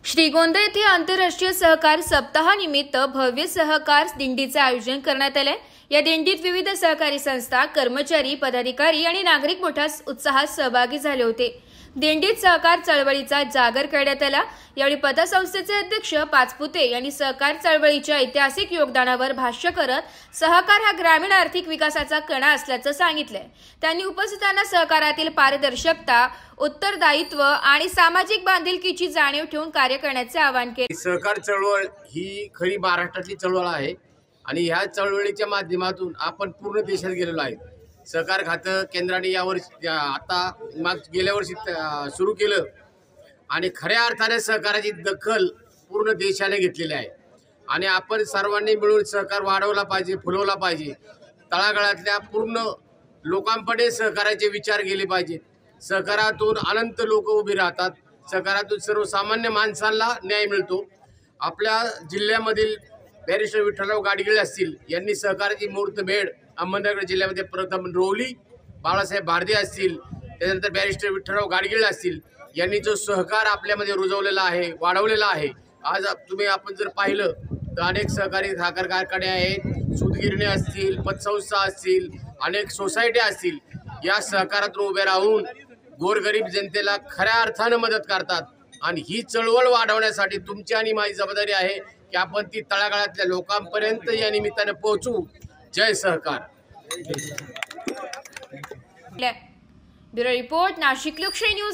श्रीगोंदा येथे आंतरराष्ट्रीय सहकार सप्ताहानिमित्त भव्य सहकार दिंडीचे आयोजन करण्यात आले। या दिंडीत विविध सहकारी संस्था, कर्मचारी, पदाधिकारी आणि नागरिक मोठ्या उत्साहात सहभागी झाले होते। दिंडीत सहकार चळवळीचा जागर करण्यात आला। यावेळी पतसंस्थेचे अध्यक्ष पाचपुते यांनी सहकार चळवळीच्या ऐतिहासिक योगदानावर भाष्य करत सहकार हा ग्रामीण आर्थिक विकासाचा कणा असल्याचं सांगितले। त्यांनी उपस्थितांना सहकारातील पारदर्शकता, उत्तरदायित्व आणि सामाजिक बांधिलकीची जाणीव ठेवून कार्य करण्याचे आवाहन केले। सहकार चळवळ ही खरी महाराष्ट्रातली चळवळ आहे आणि ह्या चळवळीच्या माध्यमातून आपण पूर्ण देशात गेलेलो आहे। सहकार खातं केंद्राने यावर्षी आता गेल्या वर्षी सुरू केलं आणि खऱ्या अर्थाने सहकाराची दखल पूर्ण देशाने घेतलेली आहे आणि आपण सर्वांनी मिळून सहकार वाढवला पाहिजे, फुलवला पाहिजे। तळागाळातल्या पूर्ण लोकांकडे सहकाराचे विचार गेले पाहिजेत। सहकारातून अनंत लोक उभी राहतात। सहकारातून सर्वसामान्य माणसांना न्याय मिळतो। आपल्या जिल्ह्यामधील बॅरिस्टर विठ्ठलराव गाडगीळ असतील, यांनी सहकाराची मुहूर्तमेढ अहमदनगर जिल्ह्यामध्ये प्रथम रोवली। बाळासाहेब भारदे असतील, त्यानंतर बॅरिस्टर विठ्ठलराव गाडगीळ असतील, यांनी जो सहकार आपल्यामध्ये रुजवलेला आहे, वाढवलेला आहे। आज आपण जर पाहिलं तर अनेक सहकारी साखर कारखाने आहेत, सूतगिरणी असतील, पतसंस्था असतील, अनेक सोसायट्या असतील। या सहकारातून उभे राहून गोरगरीब जनतेला खऱ्या अर्थाने मदत करतात आणि ही चळवळ वाढवण्यासाठी तुमची आणि माझी जबाबदारी आहे की आपण ती तळागाळातल्या लोकांपर्यंत या निमित्ताने पोहोचू। जय सहकार। ब्युरो रिपोर्ट, नाशिक लोकशाही न्यूज।